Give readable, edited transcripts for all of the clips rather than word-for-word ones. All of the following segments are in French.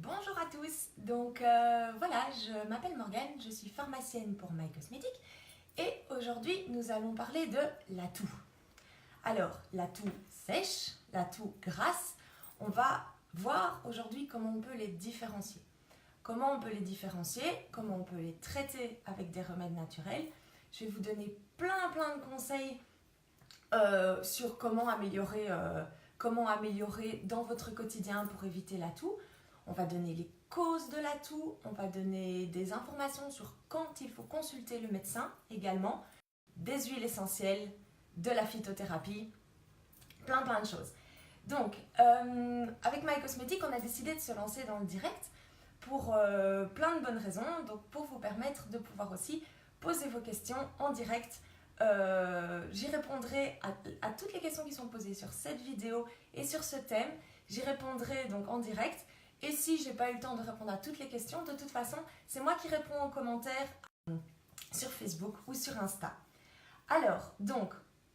Bonjour à tous, donc voilà, je m'appelle Morgane, je suis pharmacienne pour My Cosmetics et aujourd'hui nous allons parler de la toux. Alors, la toux sèche, la toux grasse, on va voir aujourd'hui comment on peut les différencier. Comment on peut les différencier, comment on peut les traiter avec des remèdes naturels. Je vais vous donner plein de conseils sur comment améliorer dans votre quotidien pour éviter la toux. On va donner les causes de la toux, on va donner des informations sur quand il faut consulter le médecin également, des huiles essentielles, de la phytothérapie, plein de choses. Donc, avec My Cosmetics, on a décidé de se lancer dans le direct pour plein de bonnes raisons, donc pour vous permettre de pouvoir aussi poser vos questions en direct. J'y répondrai à toutes les questions qui sont posées sur cette vidéo et sur ce thème. J'y répondrai donc en direct. Et si je n'ai pas eu le temps de répondre à toutes les questions, de toute façon, c'est moi qui réponds aux commentaires sur Facebook ou sur Insta. Alors, donc,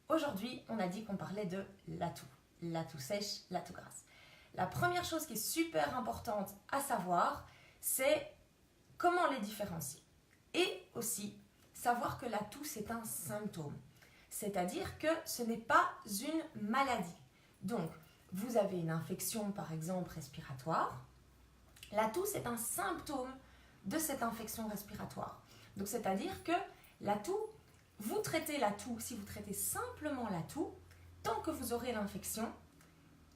aujourd'hui, on a dit qu'on parlait de la toux sèche, la toux grasse. La première chose qui est super importante à savoir, c'est comment les différencier. Et aussi, savoir que la toux, c'est un symptôme. C'est-à-dire que ce n'est pas une maladie. Donc, vous avez une infection, par exemple, respiratoire. La toux, c'est un symptôme de cette infection respiratoire. Donc, c'est-à-dire que la toux, vous traitez la toux, si vous traitez simplement la toux, tant que vous aurez l'infection,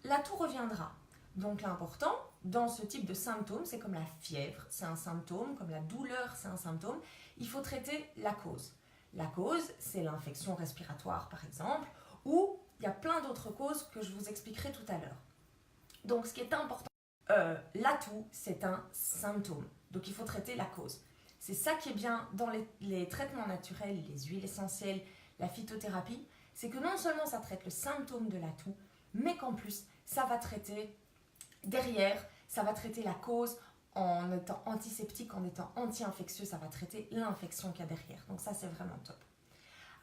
la toux reviendra. Donc, l'important, dans ce type de symptômes, c'est comme la fièvre, c'est un symptôme, comme la douleur, c'est un symptôme, il faut traiter la cause. La cause, c'est l'infection respiratoire, par exemple, ou il y a plein d'autres causes que je vous expliquerai tout à l'heure. Donc, ce qui est important, la toux, c'est un symptôme. Donc, il faut traiter la cause. C'est ça qui est bien dans les traitements naturels, les huiles essentielles, la phytothérapie, c'est que non seulement ça traite le symptôme de la toux, mais qu'en plus, ça va traiter derrière, ça va traiter la cause en étant antiseptique, en étant anti-infectieux, ça va traiter l'infection qu'il y a derrière. Donc ça, c'est vraiment top.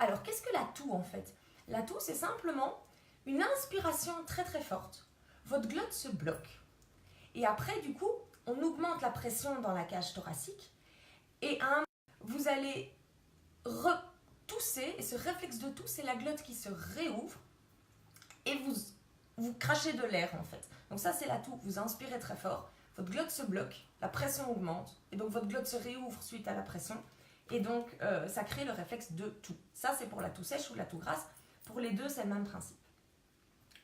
Alors, qu'est-ce que la toux en fait? La toux, c'est simplement une inspiration très forte. Votre glotte se bloque. Et après, du coup, on augmente la pression dans la cage thoracique. Et vous allez tousser. Et ce réflexe de toux, c'est la glotte qui se réouvre. Et vous crachez de l'air, en fait. Donc ça, c'est la toux. Vous inspirez très fort. Votre glotte se bloque. La pression augmente. Et donc, votre glotte se réouvre suite à la pression. Et donc, ça crée le réflexe de toux. Ça, c'est pour la toux sèche ou la toux grasse. Pour les deux, c'est le même principe.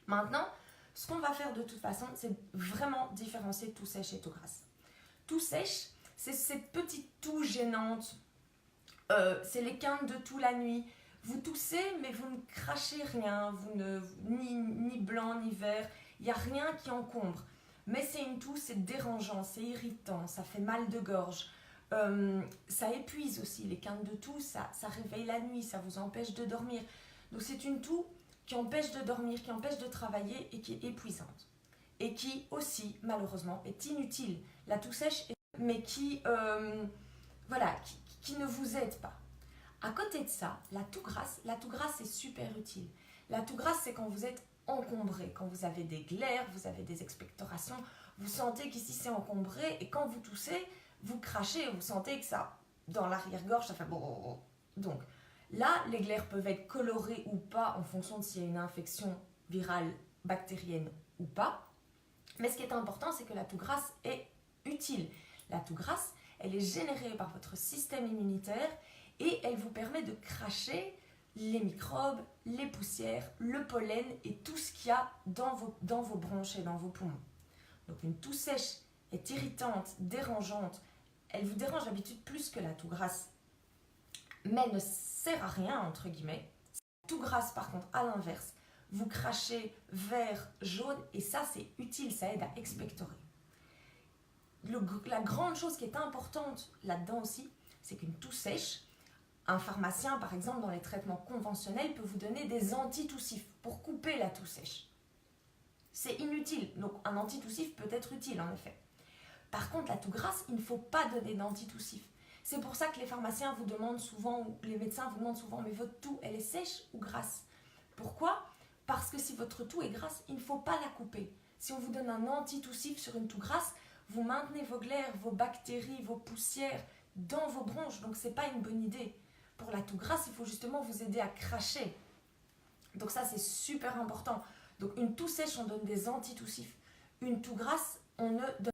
Maintenant, ce qu'on va faire de toute façon, c'est vraiment différencier toux sèche et toux grasse. Toux sèche, c'est cette petite toux gênante. C'est les quintes de toux la nuit. Vous toussez, mais vous ne crachez rien. Ni blanc, ni vert. Il n'y a rien qui encombre. Mais c'est une toux, c'est dérangeant, c'est irritant, ça fait mal de gorge. Ça épuise aussi, les quintes de toux, ça réveille la nuit, ça vous empêche de dormir. Donc c'est une toux qui empêche de dormir, qui empêche de travailler et qui est épuisante. Et qui aussi, malheureusement, est inutile. La toux sèche, mais qui ne vous aide pas. À côté de ça, la toux grasse est super utile. La toux grasse, c'est quand vous êtes encombré, quand vous avez des glaires, vous avez des expectorations, vous sentez qu'ici c'est encombré et quand vous toussez, vous crachez et vous sentez que ça, dans l'arrière-gorge, ça fait bon. Donc là, les glaires peuvent être colorées ou pas en fonction de s'il y a une infection virale, bactérienne ou pas. Mais ce qui est important, c'est que la toux grasse est utile. La toux grasse, elle est générée par votre système immunitaire et elle vous permet de cracher les microbes, les poussières, le pollen et tout ce qu'il y a dans vos bronches et dans vos poumons. Donc une toux sèche est irritante, dérangeante. Elle vous dérange d'habitude plus que la toux grasse, mais ne sert à rien, entre guillemets. La toux grasse, par contre, à l'inverse, vous crachez vert, jaune, et ça, c'est utile, ça aide à expectorer. La grande chose qui est importante là-dedans aussi, c'est qu'une toux sèche, un pharmacien, par exemple, dans les traitements conventionnels, peut vous donner des antitoussifs pour couper la toux sèche. C'est inutile, donc un antitoussif peut être utile, en effet. Par contre, la toux grasse, il ne faut pas donner d'antitoussif. C'est pour ça que les pharmaciens vous demandent souvent, ou les médecins vous demandent souvent, mais votre toux, elle est sèche ou grasse? Pourquoi? Parce que si votre toux est grasse, il ne faut pas la couper. Si on vous donne un antitoussif sur une toux grasse, vous maintenez vos glaires, vos bactéries, vos poussières dans vos bronches. Donc, ce n'est pas une bonne idée. Pour la toux grasse, il faut justement vous aider à cracher. Donc ça, c'est super important. Donc une toux sèche, on donne des antitoussifs. Une toux grasse, on ne donne...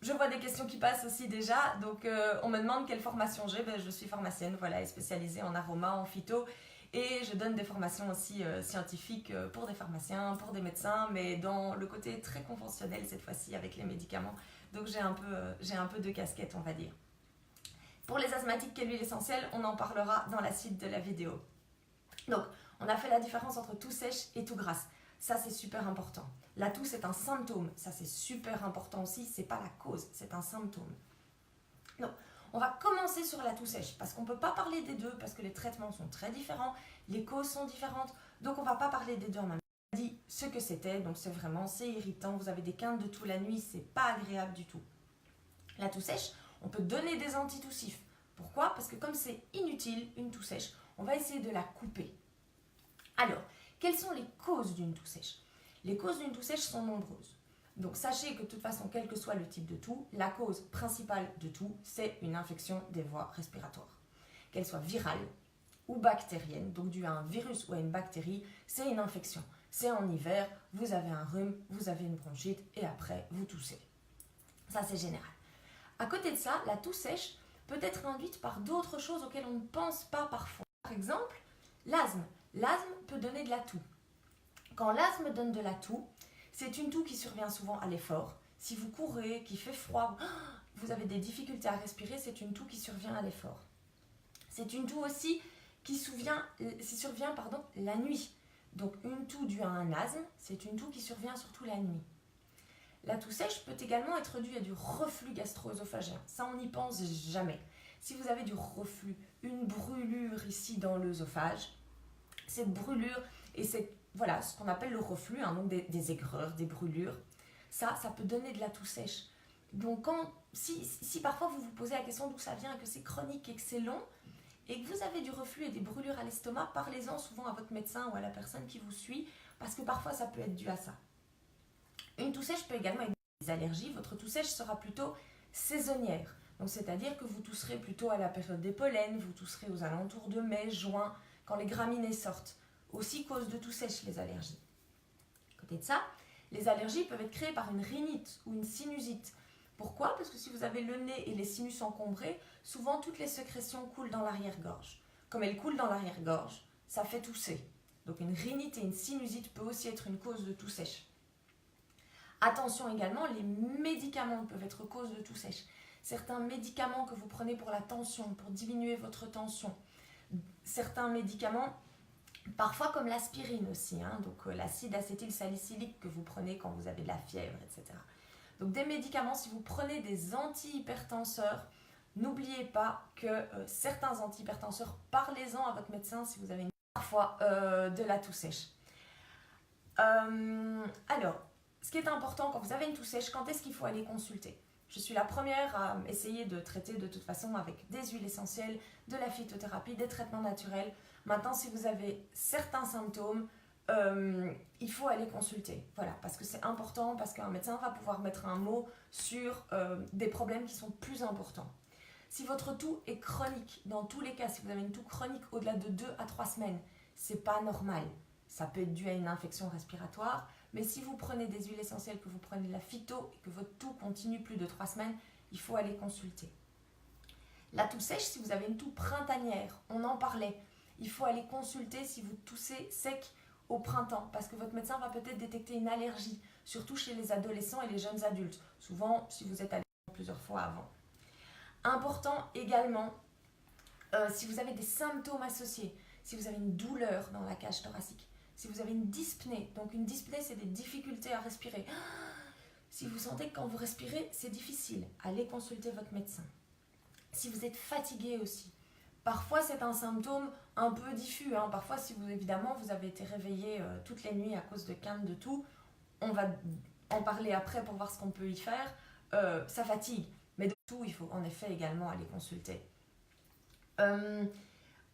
Je vois des questions qui passent aussi déjà. Donc on me demande quelle formation j'ai. Ben, je suis pharmacienne, voilà, et spécialisée en aroma, en phyto. Et je donne des formations aussi scientifiques pour des pharmaciens, pour des médecins, mais dans le côté très conventionnel cette fois-ci avec les médicaments. Donc j'ai un peu de casquette, on va dire. Pour les asthmatiques, quelle huile essentielle? On en parlera dans la suite de la vidéo. Donc, on a fait la différence entre toux sèche et toux grasse. Ça, c'est super important. La toux, c'est un symptôme. Ça, c'est super important aussi. Ce n'est pas la cause, c'est un symptôme. Donc, on va commencer sur la toux sèche parce qu'on ne peut pas parler des deux parce que les traitements sont très différents, les causes sont différentes. Donc, on ne va pas parler des deux en même temps. On a dit ce que c'était. Donc, c'est irritant. Vous avez des quintes de toux la nuit. Ce n'est pas agréable du tout. La toux sèche, on peut donner des antitoussifs. Pourquoi? Parce que comme c'est inutile, une toux sèche, on va essayer de la couper. Alors, quelles sont les causes d'une toux sèche? Les causes d'une toux sèche sont nombreuses. Donc, sachez que de toute façon, quel que soit le type de toux, la cause principale de toux, c'est une infection des voies respiratoires. Qu'elle soit virale ou bactérienne, donc due à un virus ou à une bactérie, c'est une infection. C'est en hiver, vous avez un rhume, vous avez une bronchite et après, vous toussez. Ça, c'est général. À côté de ça, la toux sèche peut être induite par d'autres choses auxquelles on ne pense pas parfois. Par exemple, l'asthme. L'asthme peut donner de la toux. Quand l'asthme donne de la toux, c'est une toux qui survient souvent à l'effort. Si vous courez, qu'il fait froid, vous avez des difficultés à respirer, c'est une toux qui survient à l'effort. C'est une toux aussi qui survient la nuit. Donc une toux due à un asthme, c'est une toux qui survient surtout la nuit. La toux sèche peut également être due à du reflux gastro-œsophagien. Ça, on n'y pense jamais. Si vous avez du reflux, une brûlure ici dans l'œsophage, cette brûlure et voilà, ce qu'on appelle le reflux, hein, donc des aigreurs, des brûlures, ça peut donner de la toux sèche. Donc si parfois vous vous posez la question d'où ça vient et que c'est chronique et que c'est long, et que vous avez du reflux et des brûlures à l'estomac, parlez-en souvent à votre médecin ou à la personne qui vous suit, parce que parfois ça peut être dû à ça. Une toux sèche peut également être des allergies. Votre toux sèche sera plutôt saisonnière. Donc, c'est-à-dire que vous tousserez plutôt à la période des pollens, vous tousserez aux alentours de mai, juin, quand les graminées sortent. Aussi cause de toux sèche, les allergies. À côté de ça, les allergies peuvent être créées par une rhinite ou une sinusite. Pourquoi? Parce que si vous avez le nez et les sinus encombrés, souvent toutes les sécrétions coulent dans l'arrière-gorge. Comme elles coulent dans l'arrière-gorge, ça fait tousser. Donc une rhinite et une sinusite peut aussi être une cause de toux sèche. Attention également, les médicaments peuvent être cause de toux sèche. Certains médicaments que vous prenez pour la tension, pour diminuer votre tension. Certains médicaments, parfois comme l'aspirine aussi, hein, donc l'acide acétylsalicylique que vous prenez quand vous avez de la fièvre, etc. Donc des médicaments, si vous prenez des antihypertenseurs, n'oubliez pas que certains antihypertenseurs, parlez-en à votre médecin si vous avez parfois de la toux sèche. Alors, ce qui est important quand vous avez une toux sèche, quand est-ce qu'il faut aller consulter? Je suis la première à essayer de traiter de toute façon avec des huiles essentielles, de la phytothérapie, des traitements naturels. Maintenant, si vous avez certains symptômes, il faut aller consulter. Voilà, parce que c'est important, parce qu'un médecin va pouvoir mettre un mot sur des problèmes qui sont plus importants. Si votre toux est chronique, dans tous les cas, si vous avez une toux chronique au-delà de 2 à 3 semaines, c'est pas normal. Ça peut être dû à une infection respiratoire, mais si vous prenez des huiles essentielles, que vous prenez de la phyto et que votre toux continue plus de 3 semaines, il faut aller consulter. La toux sèche, si vous avez une toux printanière, on en parlait, il faut aller consulter si vous toussez sec au printemps, parce que votre médecin va peut-être détecter une allergie, surtout chez les adolescents et les jeunes adultes, souvent si vous êtes allé plusieurs fois avant. Important également, si vous avez des symptômes associés, si vous avez une douleur dans la cage thoracique, si vous avez une dyspnée, donc une dyspnée c'est des difficultés à respirer. Si vous sentez que quand vous respirez c'est difficile, allez consulter votre médecin. Si vous êtes fatigué aussi, parfois c'est un symptôme un peu diffus, hein. Parfois si vous évidemment vous avez été réveillé toutes les nuits à cause de quintes de toux, on va en parler après pour voir ce qu'on peut y faire, ça fatigue, mais de tout il faut en effet également aller consulter.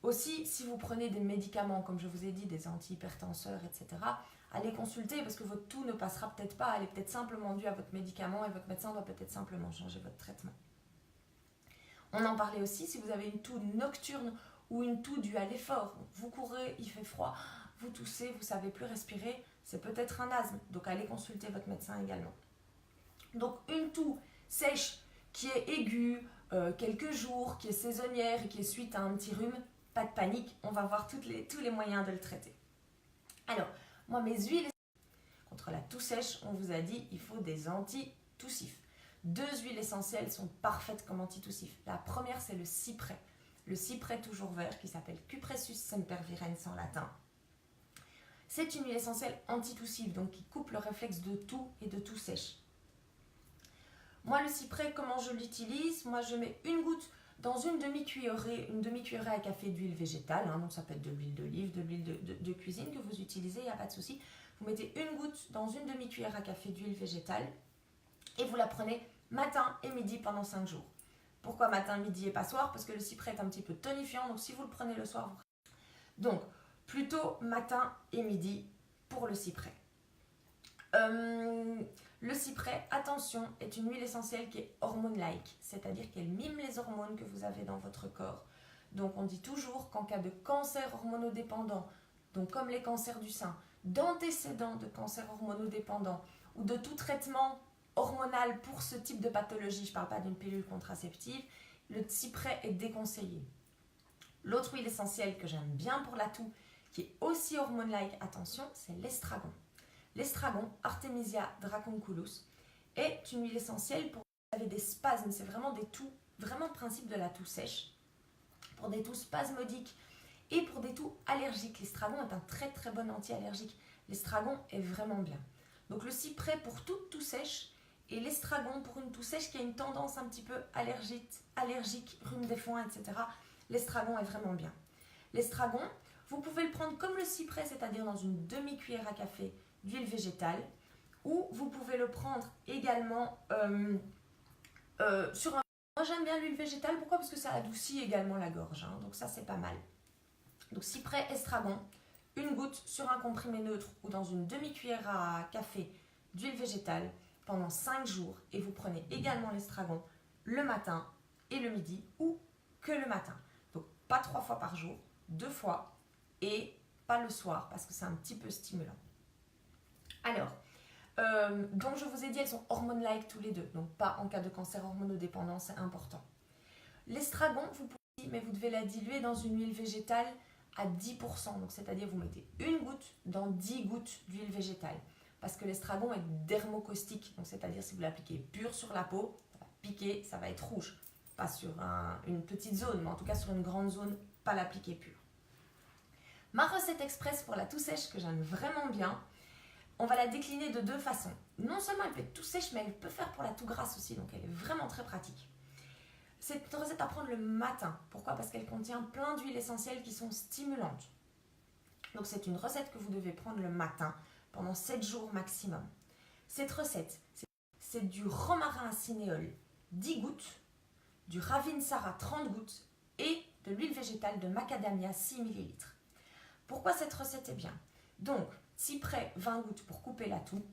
Aussi, si vous prenez des médicaments, comme je vous ai dit, des antihypertenseurs, etc., allez consulter parce que votre toux ne passera peut-être pas, elle est peut-être simplement due à votre médicament et votre médecin doit peut-être simplement changer votre traitement. On en parlait aussi si vous avez une toux nocturne ou une toux due à l'effort. Vous courez, il fait froid, vous toussez, vous ne savez plus respirer, c'est peut-être un asthme. Donc allez consulter votre médecin également. Donc une toux sèche qui est aiguë, quelques jours, qui est saisonnière et qui est suite à un petit rhume, pas de panique, on va voir tous les moyens de le traiter. Alors, moi mes huiles, contre la toux sèche, on vous a dit il faut des antitoussifs. 2 huiles essentielles sont parfaites comme antitoussifs. La première c'est le cyprès. Le cyprès toujours vert qui s'appelle Cupressus sempervirens en latin. C'est une huile essentielle antitoussive, donc qui coupe le réflexe de toux et de toux sèche. Moi, le cyprès, comment je l'utilise? Moi, je mets une goutte dans une demi-cuillerée à café d'huile végétale. Donc, ça peut être de l'huile d'olive, de l'huile de cuisine que vous utilisez, il n'y a pas de souci. Vous mettez une goutte dans une demi-cuillère à café d'huile végétale et vous la prenez matin et midi pendant 5 jours. Pourquoi matin, midi et pas soir? Parce que le cyprès est un petit peu tonifiant, donc si vous le prenez le soir, donc plutôt matin et midi pour le cyprès. Le cyprès, attention, est une huile essentielle qui est hormone-like, c'est-à-dire qu'elle mime les hormones que vous avez dans votre corps. Donc on dit toujours qu'en cas de cancer hormonodépendant, donc comme les cancers du sein, d'antécédents de cancer hormonodépendant ou de tout traitement hormonal pour ce type de pathologie, je ne parle pas d'une pilule contraceptive, le cyprès est déconseillé. L'autre huile essentielle que j'aime bien pour la toux, qui est aussi hormone-like, attention, c'est l'estragon. L'estragon, Artemisia draconculus, est une huile essentielle pour vous avez des spasmes, c'est vraiment des toux, vraiment le principe de la toux sèche, pour des toux spasmodiques et pour des toux allergiques. L'estragon est un très très bon anti-allergique. L'estragon est vraiment bien. Donc le cyprès pour toute toux sèche et l'estragon pour une toux sèche qui a une tendance un petit peu allergique, rhume des foins, etc. L'estragon est vraiment bien. L'estragon, vous pouvez le prendre comme le cyprès, c'est-à-dire dans une demi-cuillère à café d'huile végétale, ou vous pouvez le prendre également sur un... Moi j'aime bien l'huile végétale, pourquoi? Parce que ça adoucit également la gorge, donc ça c'est pas mal. Donc cyprès, estragon, une goutte sur un comprimé neutre ou dans une demi-cuillère à café d'huile végétale pendant 5 jours, et vous prenez également l'estragon le matin et le midi, ou que le matin. Donc pas 3 fois par jour, 2 fois, et pas le soir parce que c'est un petit peu stimulant. Alors, donc je vous ai dit, elles sont hormone-like tous les deux, donc pas en cas de cancer hormonodépendant, c'est important. L'estragon, vous pouvez, mais vous devez la diluer dans une huile végétale à 10%, donc c'est-à-dire vous mettez une goutte dans 10 gouttes d'huile végétale, parce que l'estragon est dermocaustique, donc c'est-à-dire si vous l'appliquez pur sur la peau, ça va piquer, ça va être rouge, pas sur une petite zone, mais en tout cas sur une grande zone, pas l'appliquer pur. Ma recette express pour la toux sèche que j'aime vraiment bien, on va la décliner de 2 façons. Non seulement elle peut être toux sèche, mais elle peut faire pour la toux grasse aussi, donc elle est vraiment très pratique. C'est une recette à prendre le matin. Pourquoi? Parce qu'elle contient plein d'huiles essentielles qui sont stimulantes. Donc c'est une recette que vous devez prendre le matin pendant 7 jours maximum. Cette recette, c'est du romarin à cinéole 10 gouttes, du ravinsara 30 gouttes et de l'huile végétale de macadamia 6 ml. Pourquoi cette recette est bien? Donc, cyprès 20 gouttes pour couper la toux,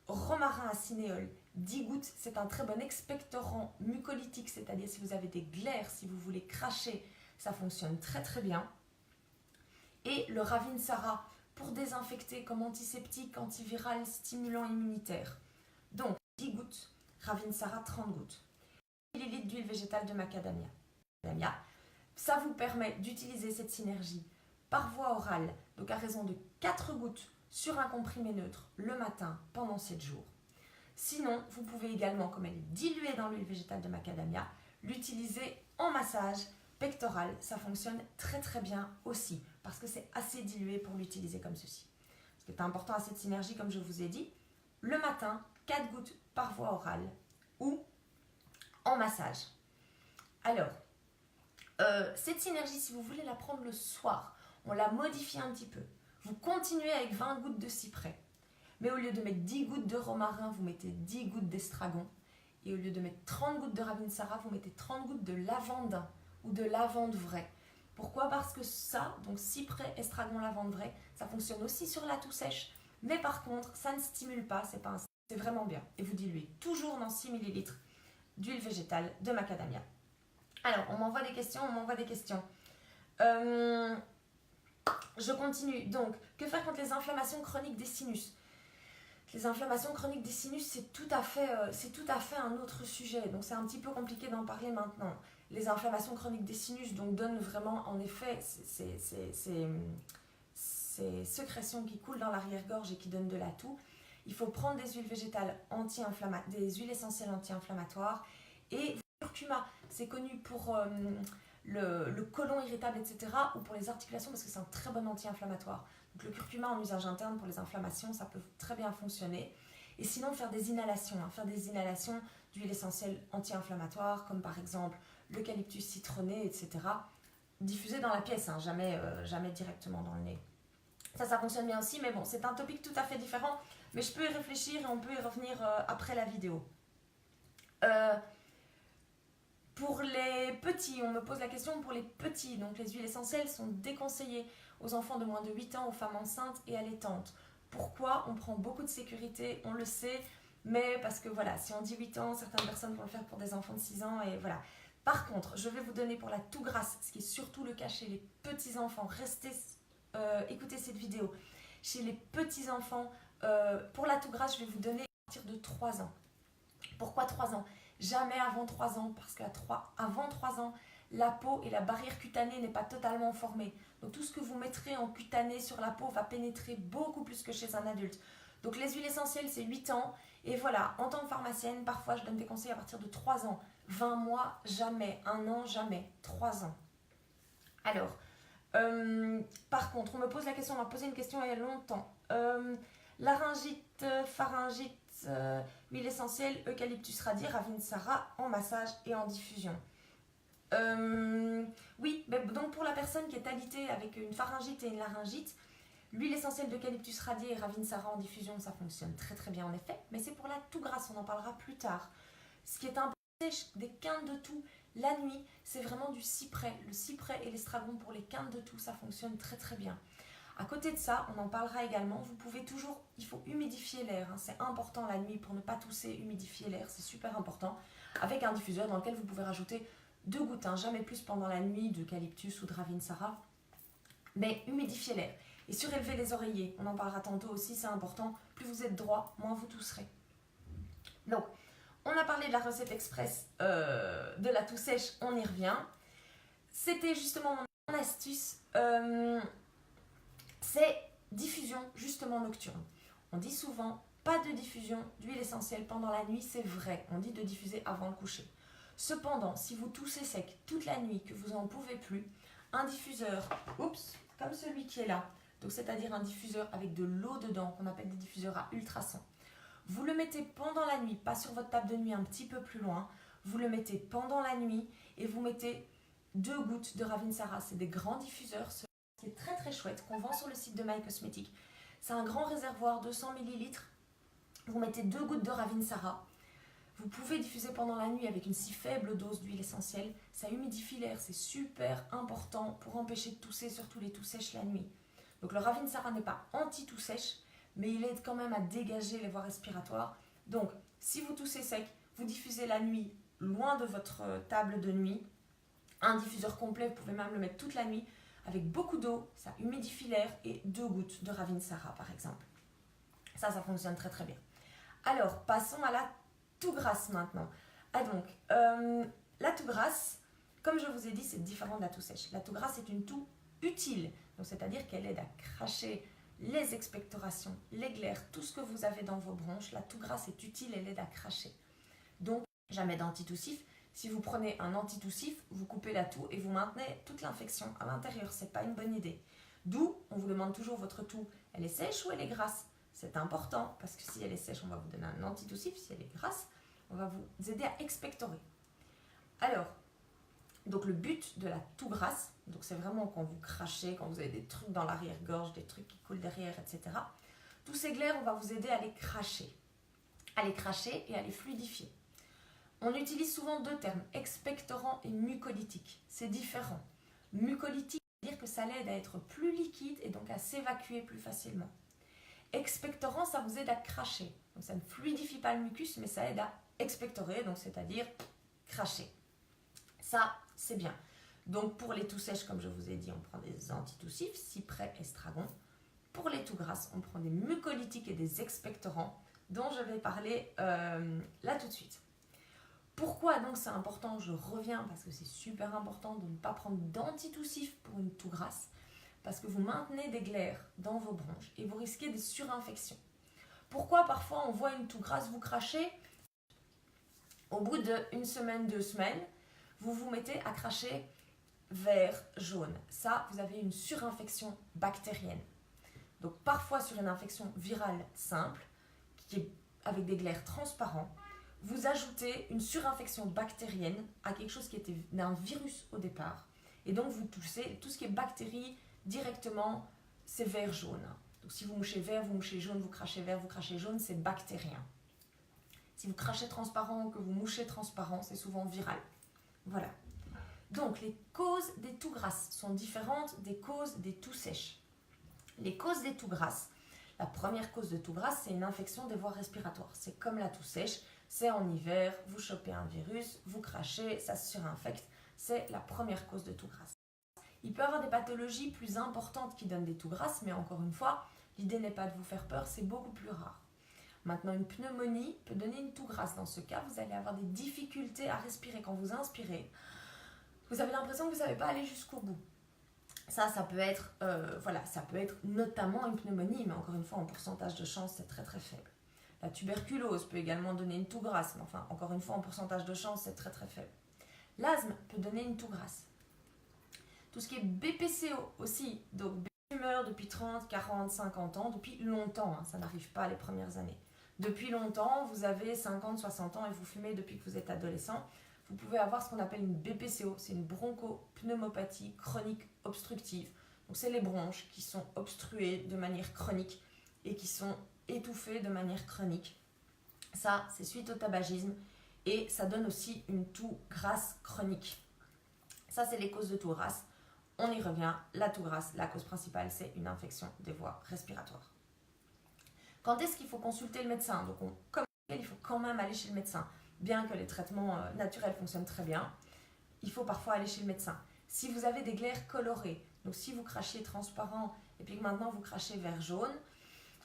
romarin à cinéole 10 gouttes, c'est un très bon expectorant mucolytique, c'est-à-dire si vous avez des glaires, si vous voulez cracher, ça fonctionne très très bien. Et le ravinsara pour désinfecter comme antiseptique, antiviral, stimulant immunitaire. Donc 10 gouttes, ravinsara 30 gouttes. 1 ml d'huile végétale de macadamia. Ça vous permet d'utiliser cette synergie par voie orale, donc à raison de 4 gouttes sur un comprimé neutre le matin pendant 7 jours. Sinon, vous pouvez également, comme elle est diluée dans l'huile végétale de macadamia, l'utiliser en massage pectoral. Ça fonctionne très très bien aussi, parce que c'est assez dilué pour l'utiliser comme ceci. Ce qui est important à cette synergie, comme je vous ai dit, le matin, 4 gouttes par voie orale ou en massage. Alors, cette synergie, si vous voulez la prendre le soir, on la modifie un petit peu. Vous continuez avec 20 gouttes de cyprès. Mais au lieu de mettre 10 gouttes de romarin, vous mettez 10 gouttes d'estragon. Et au lieu de mettre 30 gouttes de ravinsara, vous mettez 30 gouttes de lavande ou de lavande vraie. Pourquoi? Parce que ça, donc cyprès, estragon, lavande vraie, ça fonctionne aussi sur la toux sèche, Mais par contre, ça ne stimule pas, c'est vraiment bien. Et vous diluez toujours dans 6 ml d'huile végétale de macadamia. Alors, on m'envoie des questions. Je continue. Donc, que faire contre les inflammations chroniques des sinus? Les inflammations chroniques des sinus, c'est tout à fait un autre sujet. Donc, c'est un petit peu compliqué d'en parler maintenant. Les inflammations chroniques des sinus donc, donnent vraiment, en effet, ces sécrétions qui coulent dans l'arrière-gorge et qui donnent de la toux. Il faut prendre des huiles végétales des huiles essentielles anti-inflammatoires. Et le curcuma, c'est connu pour le côlon irritable, etc. ou pour les articulations parce que c'est un très bon anti-inflammatoire. Donc le curcuma en usage interne pour les inflammations, ça peut très bien fonctionner. Et sinon, faire des inhalations d'huiles essentielles anti-inflammatoires, comme par exemple l'eucalyptus citronné, etc. Diffusé dans la pièce, jamais directement dans le nez. Ça fonctionne bien aussi, mais bon, c'est un topic tout à fait différent. Mais je peux y réfléchir et on peut y revenir après la vidéo. Pour les petits, on me pose la question pour les petits. Donc les huiles essentielles sont déconseillées aux enfants de moins de 8 ans, aux femmes enceintes et allaitantes. Pourquoi? On prend beaucoup de sécurité, on le sait, mais parce que voilà, si on dit 8 ans, certaines personnes vont le faire pour des enfants de 6 ans et voilà. Par contre, je vais vous donner pour la toux grasse, ce qui est surtout le cas chez les petits enfants. Écoutez cette vidéo. Chez les petits enfants, pour la toux grasse, je vais vous donner à partir de 3 ans. Pourquoi 3 ans? Jamais avant 3 ans, parce qu'avant 3 ans, la peau et la barrière cutanée n'est pas totalement formée. Donc tout ce que vous mettrez en cutané sur la peau va pénétrer beaucoup plus que chez un adulte. Donc les huiles essentielles, c'est 8 ans. Et voilà, en tant que pharmacienne, parfois je donne des conseils à partir de 3 ans. 20 mois, jamais. 1 an, jamais. 3 ans. Alors, par contre, on me pose la question, on m'a posé une question il y a longtemps. Laryngite, pharyngite, huile essentielle, eucalyptus radié, ravinsara en massage et en diffusion. Oui, donc pour la personne qui est alitée avec une pharyngite et une laryngite, l'huile essentielle d'eucalyptus radié et ravinsara en diffusion, ça fonctionne très très bien en effet, mais c'est pour la toux grasse, on en parlera plus tard. Ce qui est important, c'est des quintes de toux la nuit, c'est vraiment du cyprès. Le cyprès et l'estragon pour les quintes de toux, ça fonctionne très très bien. À côté de ça, on en parlera également, vous pouvez toujours, il faut humidifier l'air, c'est important la nuit pour ne pas tousser, humidifier l'air, c'est super important, avec un diffuseur dans lequel vous pouvez rajouter 2 gouttes, jamais plus pendant la nuit d'eucalyptus ou de ravinsara, mais humidifier l'air. Et surélever les oreillers, on en parlera tantôt aussi, c'est important, plus vous êtes droit, moins vous tousserez. Donc, on a parlé de la recette express de la toux sèche, on y revient. C'était justement mon astuce, c'est diffusion justement nocturne. On dit souvent pas de diffusion d'huile essentielle pendant la nuit, c'est vrai, on dit de diffuser avant le coucher. Cependant, si vous toussez sec toute la nuit, que vous n'en pouvez plus, un diffuseur, comme celui qui est là, donc c'est-à-dire un diffuseur avec de l'eau dedans, qu'on appelle des diffuseurs à ultrasons. Vous le mettez pendant la nuit, pas sur votre table de nuit, un petit peu plus loin. Vous le mettez pendant la nuit et vous mettez 2 gouttes de ravinsara. C'est des grands diffuseurs, ce qui est très très chouette, qu'on vend sur le site de My Cosmetics. C'est un grand réservoir, 200 ml. Vous mettez 2 gouttes de ravinsara. Vous pouvez diffuser pendant la nuit avec une si faible dose d'huile essentielle. Ça humidifie l'air, c'est super important pour empêcher de tousser, surtout les toux sèches la nuit. Donc le ravinsara n'est pas anti-toux sèche, mais il aide quand même à dégager les voies respiratoires. Donc, si vous toussez sec, vous diffusez la nuit loin de votre table de nuit. Un diffuseur complet, vous pouvez même le mettre toute la nuit avec beaucoup d'eau, ça humidifie l'air et 2 gouttes de ravinsara par exemple. Ça fonctionne très très bien. Alors, passons à la toux grasse maintenant. La toux grasse, comme je vous ai dit, c'est différent de la toux sèche. La toux grasse est une toux utile, donc c'est-à-dire qu'elle aide à cracher les expectorations, les glaires, tout ce que vous avez dans vos bronches. La toux grasse est utile, elle aide à cracher. Donc, jamais d'antitoussif. Si vous prenez un antitoussif, vous coupez la toux et vous maintenez toute l'infection à l'intérieur. Ce n'est pas une bonne idée. D'où, on vous demande toujours votre toux, elle est sèche ou elle est grasse? C'est important parce que si elle est sèche, on va vous donner un antitoussif. Si elle est grasse, on va vous aider à expectorer. Alors, donc le but de la toux grasse, donc c'est vraiment quand vous crachez, quand vous avez des trucs dans l'arrière-gorge, des trucs qui coulent derrière, etc. Tous ces glaires, on va vous aider à les cracher et à les fluidifier. On utilise souvent 2 termes, expectorant et mucolytique. C'est différent. Mucolytique veut dire que ça l'aide à être plus liquide et donc à s'évacuer plus facilement. Expectorant, ça vous aide à cracher. Donc ça ne fluidifie pas le mucus, mais ça aide à expectorer, donc c'est-à-dire cracher. Ça, c'est bien. Donc pour les toux sèches, comme je vous ai dit, on prend des antitoussifs, cyprès, estragon. Pour les toux grasses, on prend des mucolytiques et des expectorants, dont je vais parler là tout de suite. Pourquoi donc c'est important? Je reviens parce que c'est super important de ne pas prendre d'antitoussifs pour une toux grasse, parce que vous maintenez des glaires dans vos bronches et vous risquez des surinfections. Pourquoi parfois on voit une toux grasse, vous crachez, au bout d'une semaine, 2 semaines, vous vous mettez à cracher vert, jaune. Ça, vous avez une surinfection bactérienne. Donc parfois sur une infection virale simple, qui est avec des glaires transparents, vous ajoutez une surinfection bactérienne à quelque chose qui était d'un virus au départ. Et donc vous toussez tout ce qui est bactéries directement, c'est vert, jaune. Donc si vous mouchez vert, vous mouchez jaune, vous crachez vert, vous crachez jaune, c'est bactérien. Si vous crachez transparent ou que vous mouchez transparent, c'est souvent viral. Voilà. Donc les causes des toux grasses sont différentes des causes des toux sèches. Les causes des toux grasses, la première cause de toux grasse, c'est une infection des voies respiratoires. C'est comme la toux sèche, c'est en hiver, vous chopez un virus, vous crachez, ça se surinfecte. C'est la première cause de toux grasse. Il peut y avoir des pathologies plus importantes qui donnent des toux grasses, mais encore une fois, l'idée n'est pas de vous faire peur, c'est beaucoup plus rare. Maintenant, une pneumonie peut donner une toux grasse. Dans ce cas, vous allez avoir des difficultés à respirer. Quand vous inspirez, vous avez l'impression que vous ne savez pas aller jusqu'au bout. Ça peut être, ça peut être notamment une pneumonie, mais encore une fois, en pourcentage de chance, c'est très très faible. La tuberculose peut également donner une toux grasse, mais enfin, encore une fois, en pourcentage de chance, c'est très très faible. L'asthme peut donner une toux grasse. Tout ce qui est BPCO aussi, donc fumeur depuis 30, 40, 50 ans, depuis longtemps, ça n'arrive pas les premières années. Depuis longtemps, vous avez 50, 60 ans et vous fumez depuis que vous êtes adolescent, vous pouvez avoir ce qu'on appelle une BPCO, c'est une bronchopneumopathie chronique obstructive. Donc c'est les bronches qui sont obstruées de manière chronique et qui sont étouffées de manière chronique. Ça, c'est suite au tabagisme et ça donne aussi une toux grasse chronique. Ça, c'est les causes de toux grasse. On y revient, la toux grasse, la cause principale, c'est une infection des voies respiratoires. Quand est-ce qu'il faut consulter le médecin? Donc, comme il faut quand même aller chez le médecin. Bien que les traitements naturels fonctionnent très bien, il faut parfois aller chez le médecin. Si vous avez des glaires colorées, donc si vous crachez transparent et puis que maintenant vous crachez vert jaune,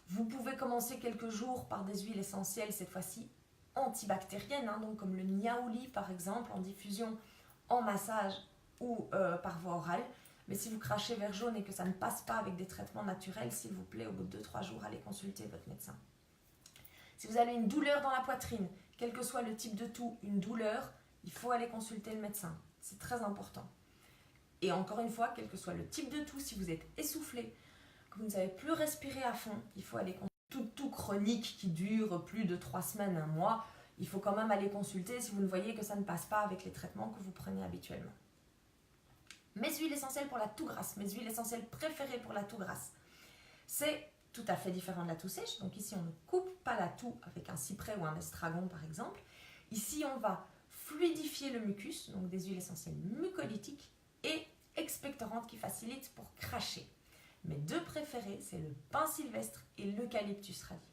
vous pouvez commencer quelques jours par des huiles essentielles, cette fois-ci antibactériennes, donc comme le niaouli par exemple, en diffusion, en massage ou par voie orale. Mais si vous crachez vert jaune et que ça ne passe pas avec des traitements naturels, s'il vous plaît, au bout de 2-3 jours, allez consulter votre médecin. Si vous avez une douleur dans la poitrine, quel que soit le type de toux, une douleur, il faut aller consulter le médecin. C'est très important. Et encore une fois, quel que soit le type de toux, si vous êtes essoufflé, que vous ne savez plus respirer à fond, il faut aller consulter. Toute toux chronique qui dure plus de 3 semaines, 1 mois, il faut quand même aller consulter si vous ne voyez que ça ne passe pas avec les traitements que vous prenez habituellement. Mes huiles essentielles pour la toux grasse, mes huiles essentielles préférées pour la toux grasse, c'est tout à fait différent de la toux sèche. Donc ici, on ne coupe pas la toux avec un cyprès ou un estragon par exemple. Ici, on va fluidifier le mucus, donc des huiles essentielles mucolytiques et expectorantes qui facilitent pour cracher. Mes 2 préférés, c'est le pin sylvestre et l'eucalyptus radié.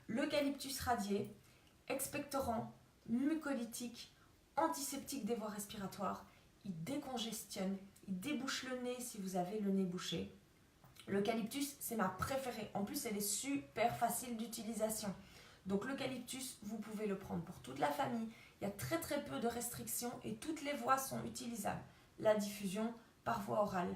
L'eucalyptus radié, expectorant, mucolytique, antiseptique des voies respiratoires, il décongestionne, il débouche le nez si vous avez le nez bouché. L'eucalyptus, c'est ma préférée. En plus, elle est super facile d'utilisation. Donc l'eucalyptus, vous pouvez le prendre pour toute la famille. Il y a très très peu de restrictions et toutes les voies sont utilisables. La diffusion par voie orale.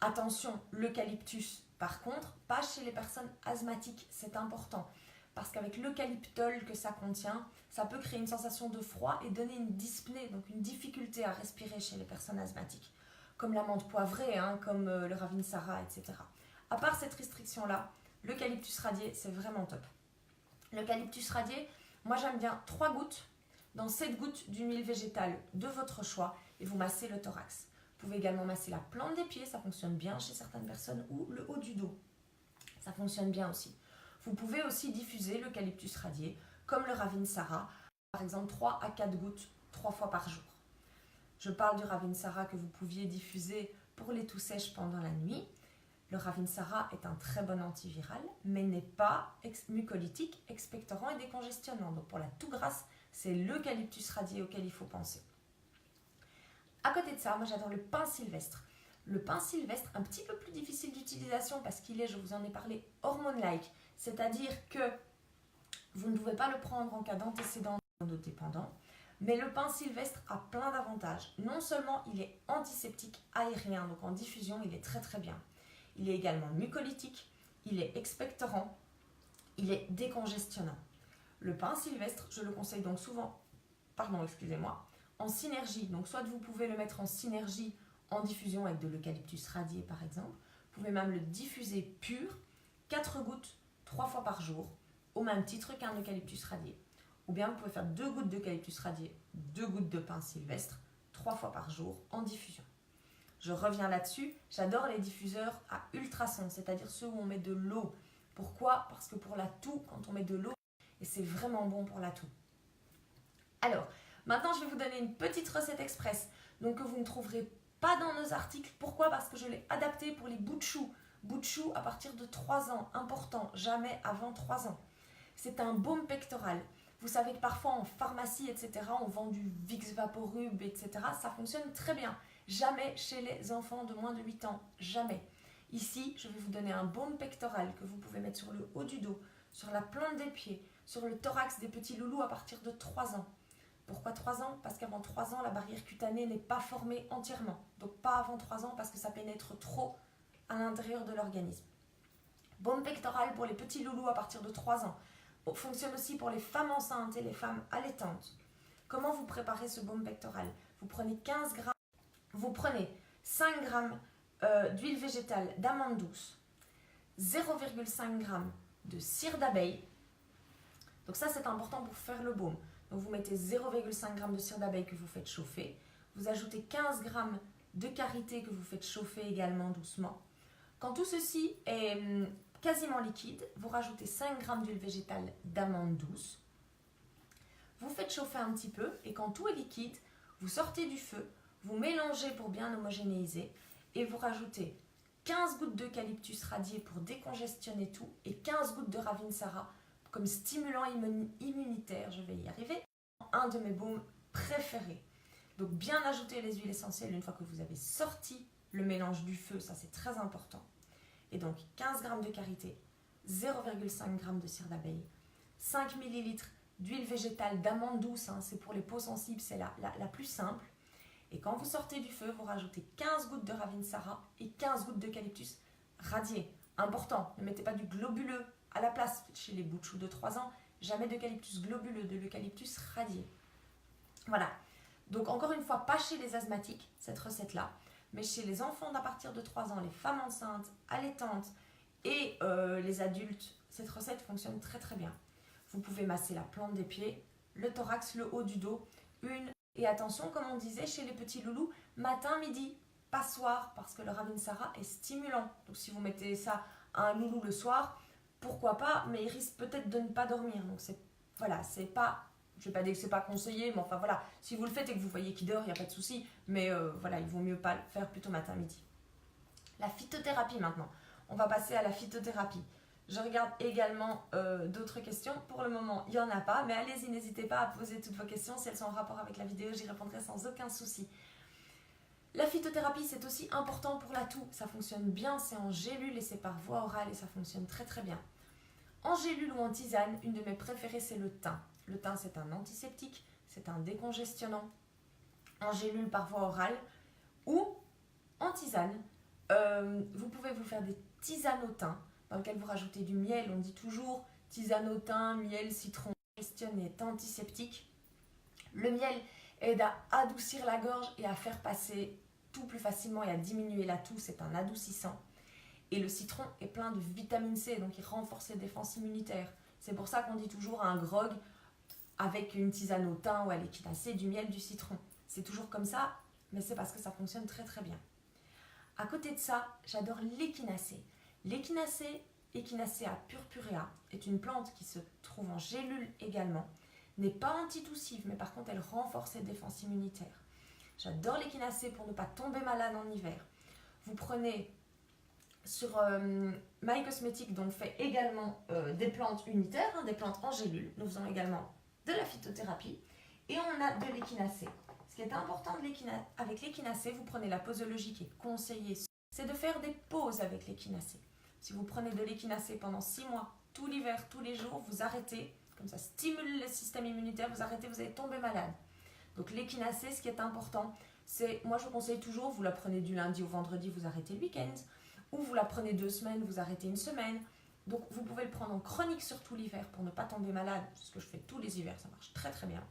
Attention, l'eucalyptus, par contre, pas chez les personnes asthmatiques, c'est important. Parce qu'avec l'eucalyptol que ça contient, ça peut créer une sensation de froid et donner une dyspnée, donc une difficulté à respirer chez les personnes asthmatiques. Comme la menthe poivrée, comme le ravinsara, etc. À part cette restriction-là, l'eucalyptus radié, c'est vraiment top. L'eucalyptus radié, moi j'aime bien 3 gouttes dans 7 gouttes d'une huile végétale de votre choix et vous massez le thorax. Vous pouvez également masser la plante des pieds, ça fonctionne bien chez certaines personnes, ou le haut du dos. Ça fonctionne bien aussi. Vous pouvez aussi diffuser l'eucalyptus radié, comme le ravinsara, par exemple 3 à 4 gouttes 3 fois par jour. Je parle du ravinsara que vous pouviez diffuser pour les toux sèches pendant la nuit. Le Ravinsara est un très bon antiviral, mais n'est pas mucolytique, expectorant et décongestionnant. Donc pour la toux grasse, c'est l'eucalyptus radié auquel il faut penser. À côté de ça, moi j'adore le pin sylvestre. Le pin sylvestre, un petit peu plus difficile d'utilisation parce qu'il est, je vous en ai parlé, hormone-like. C'est-à-dire que vous ne pouvez pas le prendre en cas d'antécédent dépendant. Mais le pin sylvestre a plein d'avantages. Non seulement il est antiseptique aérien, donc en diffusion, il est très très bien. Il est également mucolytique, il est expectorant, il est décongestionnant. Le pin sylvestre, je le conseille donc souvent, en synergie. Donc soit vous pouvez le mettre en synergie en diffusion avec de l'eucalyptus radié par exemple. Vous pouvez même le diffuser pur, 4 gouttes 3 fois par jour, au même titre qu'un eucalyptus radié. Ou bien vous pouvez faire 2 gouttes d'eucalyptus radié, 2 gouttes de pin sylvestre, 3 fois par jour en diffusion. Je reviens là-dessus, j'adore les diffuseurs à ultrasons, c'est-à-dire ceux où on met de l'eau. Pourquoi? Parce que pour la toux, quand on met de l'eau, et c'est vraiment bon pour la toux. Alors, maintenant je vais vous donner une petite recette express, donc que vous ne trouverez pas dans nos articles. Pourquoi? Parce que je l'ai adapté pour les bouts de chou. Bouts de chou à partir de 3 ans, important, jamais avant 3 ans. C'est un baume pectoral. Vous savez que parfois en pharmacie, etc., on vend du Vicks Vaporub, etc. Ça fonctionne très bien. Jamais chez les enfants de moins de 8 ans. Jamais. Ici, je vais vous donner un baume pectoral que vous pouvez mettre sur le haut du dos, sur la plante des pieds, sur le thorax des petits loulous à partir de 3 ans. Pourquoi 3 ans? Parce qu'avant 3 ans, la barrière cutanée n'est pas formée entièrement. Donc pas avant 3 ans parce que ça pénètre trop à l'intérieur de l'organisme. Baume pectoral pour les petits loulous à partir de 3 ans. Fonctionne aussi pour les femmes enceintes et les femmes allaitantes. Comment vous préparez ce baume pectoral? Vous prenez 15 grammes, vous prenez 5 grammes d'huile végétale d'amande douce, 0,5 g de cire d'abeille. Donc ça c'est important pour faire le baume. Donc vous mettez 0,5 g de cire d'abeille que vous faites chauffer. Vous ajoutez 15 g de karité que vous faites chauffer également doucement. Quand tout ceci est quasiment liquide, vous rajoutez 5 g d'huile végétale d'amande douce. Vous faites chauffer un petit peu et quand tout est liquide, vous sortez du feu, vous mélangez pour bien homogénéiser et vous rajoutez 15 gouttes d'eucalyptus radié pour décongestionner tout et 15 gouttes de Ravinsara comme stimulant immunitaire, je vais y arriver, un de mes baumes préférés. Donc bien ajouter les huiles essentielles une fois que vous avez sorti le mélange du feu, ça c'est très important. Et donc 15 g de karité, 0,5 g de cire d'abeille, 5 ml d'huile végétale d'amande douce, hein, c'est pour les peaux sensibles, c'est la plus simple. Et quand vous sortez du feu, vous rajoutez 15 gouttes de Ravinsara et 15 gouttes d'eucalyptus radié. Important, ne mettez pas du globuleux à la place. Chez les bouts de chou de 3 ans, jamais d'eucalyptus globuleux, de l'eucalyptus radié. Voilà. Donc encore une fois, pas chez les asthmatiques, cette recette-là, mais chez les enfants d'à partir de 3 ans, les femmes enceintes, allaitantes et les adultes, cette recette fonctionne très très bien. Vous pouvez masser la plante des pieds, le thorax, le haut du dos, et attention, comme on disait chez les petits loulous, matin, midi, pas soir, parce que le Ravinsara est stimulant. Donc si vous mettez ça à un loulou le soir, pourquoi pas, mais il risque peut-être de ne pas dormir. Donc c'est pas, je vais pas dire que c'est pas conseillé, mais enfin voilà, si vous le faites et que vous voyez qu'il dort, il n'y a pas de souci, mais voilà, il vaut mieux pas le faire plutôt matin, midi. La phytothérapie maintenant, on va passer à la phytothérapie. Je regarde également d'autres questions. Pour le moment, il n'y en a pas, mais allez-y, n'hésitez pas à poser toutes vos questions. Si elles sont en rapport avec la vidéo, j'y répondrai sans aucun souci. La phytothérapie, c'est aussi important pour la toux. Ça fonctionne bien, c'est en gélule et c'est par voie orale et ça fonctionne très très bien. En gélule ou en tisane, une de mes préférées, c'est le thym. Le thym, c'est un antiseptique, c'est un décongestionnant. En gélule par voie orale ou en tisane, vous pouvez vous faire des tisanes au thym, dans lequel vous rajoutez du miel. On dit toujours tisane au thym, miel, citron, gestionné, est antiseptique. Le miel aide à adoucir la gorge et à faire passer tout plus facilement et à diminuer la toux, c'est un adoucissant. Et le citron est plein de vitamine C, donc il renforce les défenses immunitaires. C'est pour ça qu'on dit toujours un grog avec une tisane au thym ou à l'équinacée, du miel, du citron. C'est toujours comme ça, mais c'est parce que ça fonctionne très très bien. À côté de ça, j'adore l'échinacée. L'échinacée, Echinacea purpurea, est une plante qui se trouve en gélule également, n'est pas antitoussive, mais par contre elle renforce les défenses immunitaires. J'adore l'échinacée pour ne pas tomber malade en hiver. Vous prenez Sur My Cosmetics, donc, fait également des plantes unitaires, des plantes en gélules. Nous faisons également de la phytothérapie et on a de l'échinacée. Ce qui est important avec l'échinacée, vous prenez la posologie qui est conseillée, c'est de faire des pauses avec l'échinacée. Si vous prenez de l'échinacée pendant 6 mois, tout l'hiver, tous les jours, vous arrêtez, comme ça stimule le système immunitaire, vous arrêtez, vous allez tomber malade. Donc l'échinacée, ce qui est important, c'est, moi je conseille toujours, vous la prenez du lundi au vendredi, vous arrêtez le week-end, ou vous la prenez 2 semaines, vous arrêtez 1 semaine. Donc vous pouvez le prendre en chronique sur tout l'hiver pour ne pas tomber malade, c'est ce que je fais tous les hivers, ça marche très très bien.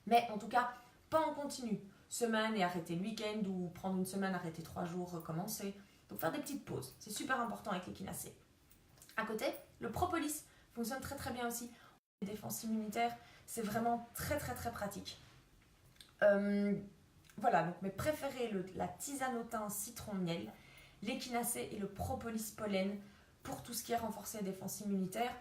Mais en tout cas, pas en continu. Semaine et arrêter le week-end, ou prendre 1 semaine, arrêter 3 jours, recommencer. Donc faire des petites pauses, c'est super important avec l'échinacée. À côté, le propolis fonctionne très très bien aussi. Les défenses immunitaires, c'est vraiment très très très pratique. Voilà, donc mes préférés, la tisane au thym citron miel, l'échinacée et le propolis pollen pour tout ce qui est renforcer les défenses immunitaires.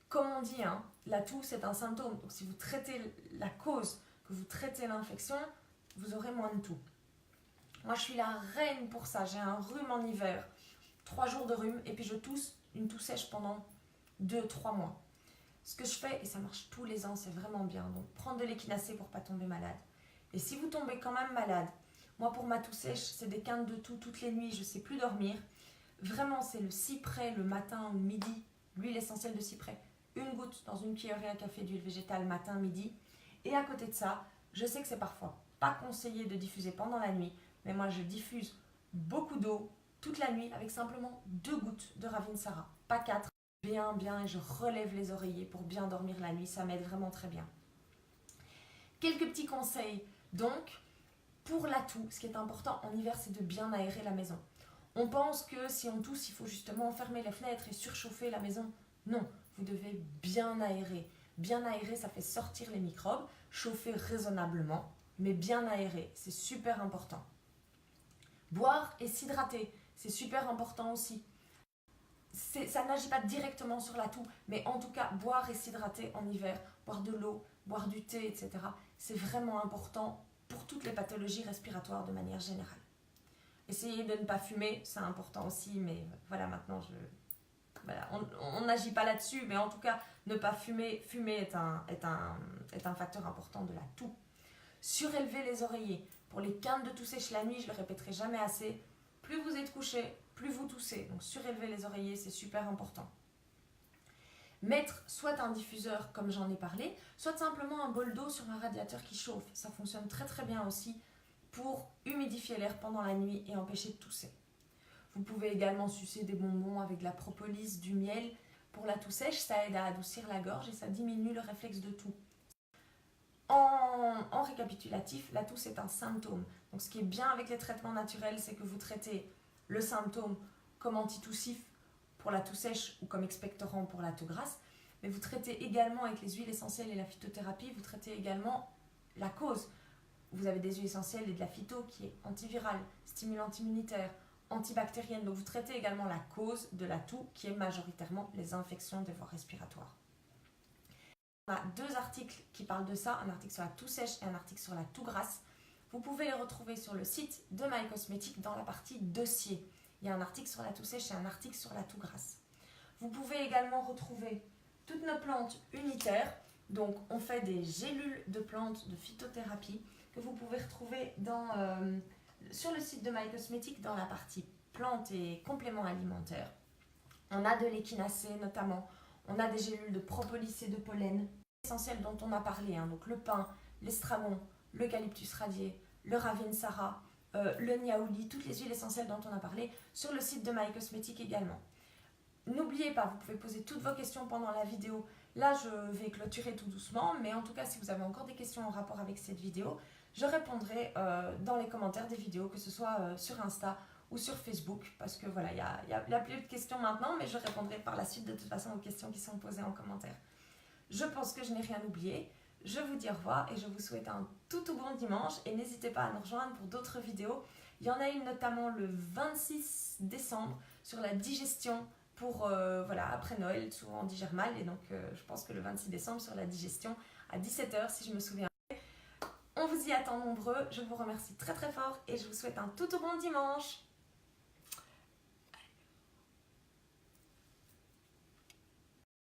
Comme on dit, la toux c'est un symptôme, donc si vous traitez la cause, que vous traitez l'infection, vous aurez moins de toux. Moi je suis la reine pour ça, j'ai un rhume en hiver, 3 jours de rhume et puis je tousse, une toux sèche pendant 2-3 mois. Ce que je fais, et ça marche tous les ans, c'est vraiment bien, donc prendre de l'échinacée pour ne pas tomber malade. Et si vous tombez quand même malade, moi pour ma toux sèche, c'est des quintes de toux toutes les nuits, je ne sais plus dormir. Vraiment, c'est le cyprès le matin ou midi, l'huile essentielle de cyprès. 1 goutte dans une cuillerée à café d'huile végétale matin, midi. Et à côté de ça, je sais que c'est parfois pas conseillé de diffuser pendant la nuit, mais moi je diffuse beaucoup d'eau toute la nuit avec simplement 2 gouttes de Ravinsara, pas 4. Bien, et je relève les oreillers pour bien dormir la nuit, ça m'aide vraiment très bien. Quelques petits conseils, donc, pour la toux, ce qui est important en hiver, c'est de bien aérer la maison. On pense que si on tousse, il faut justement fermer les fenêtres et surchauffer la maison. Non, vous devez bien aérer. Bien aérer, ça fait sortir les microbes, chauffer raisonnablement, mais bien aérer, c'est super important. Boire et s'hydrater, c'est super important aussi. Ça n'agit pas directement sur la toux, mais en tout cas, boire et s'hydrater en hiver, boire de l'eau, boire du thé, etc., c'est vraiment important pour toutes les pathologies respiratoires de manière générale. Essayez de ne pas fumer, c'est important aussi, mais voilà, maintenant, voilà, on n'agit pas là-dessus, mais en tout cas, ne pas fumer, est un facteur important de la toux. Surélever les oreillers. Pour les quintes de toux sèche la nuit, je ne le répéterai jamais assez, plus vous êtes couché, plus vous toussez. Donc surélever les oreillers, c'est super important. Mettre soit un diffuseur, comme j'en ai parlé, soit simplement un bol d'eau sur un radiateur qui chauffe. Ça fonctionne très très bien aussi pour humidifier l'air pendant la nuit et empêcher de tousser. Vous pouvez également sucer des bonbons avec de la propolis, du miel. Pour la toux sèche, ça aide à adoucir la gorge et ça diminue le réflexe de toux. En récapitulatif, la toux c'est un symptôme. Donc ce qui est bien avec les traitements naturels, c'est que vous traitez le symptôme comme antitoussif pour la toux sèche ou comme expectorant pour la toux grasse, mais vous traitez également avec les huiles essentielles et la phytothérapie, vous traitez également la cause. Vous avez des huiles essentielles et de la phyto qui est antivirale, stimulante immunitaire, antibactérienne, donc vous traitez également la cause de la toux qui est majoritairement les infections des voies respiratoires. On a 2 articles qui parlent de ça, un article sur la toux sèche et un article sur la toux grasse. Vous pouvez les retrouver sur le site de My Cosmetics dans la partie dossier. Il y a un article sur la toux sèche et un article sur la toux grasse. Vous pouvez également retrouver toutes nos plantes unitaires. Donc on fait des gélules de plantes de phytothérapie que vous pouvez retrouver sur le site de My Cosmetics dans la partie plantes et compléments alimentaires. On a de l'échinacée notamment. On a des gélules de propolis et de pollen essentiels dont on a parlé, donc le pin, l'estragon, l'eucalyptus radié, le ravinsara, le niaouli, toutes les huiles essentielles dont on a parlé, sur le site de My Cosmetics également. N'oubliez pas, vous pouvez poser toutes vos questions pendant la vidéo. Là, je vais clôturer tout doucement, mais en tout cas, si vous avez encore des questions en rapport avec cette vidéo, je répondrai dans les commentaires des vidéos, que ce soit sur Insta ou sur Facebook, parce que voilà, il y a plus de questions maintenant, mais je répondrai par la suite de toute façon aux questions qui sont posées en commentaire. Je pense que je n'ai rien oublié. Je vous dis au revoir et je vous souhaite un tout bon dimanche et n'hésitez pas à nous rejoindre pour d'autres vidéos. Il y en a une notamment le 26 décembre sur la digestion pour, après Noël, souvent on digère mal et donc je pense que le 26 décembre sur la digestion à 17 h si je me souviens. On vous y attend nombreux, je vous remercie très très fort et je vous souhaite un tout bon dimanche.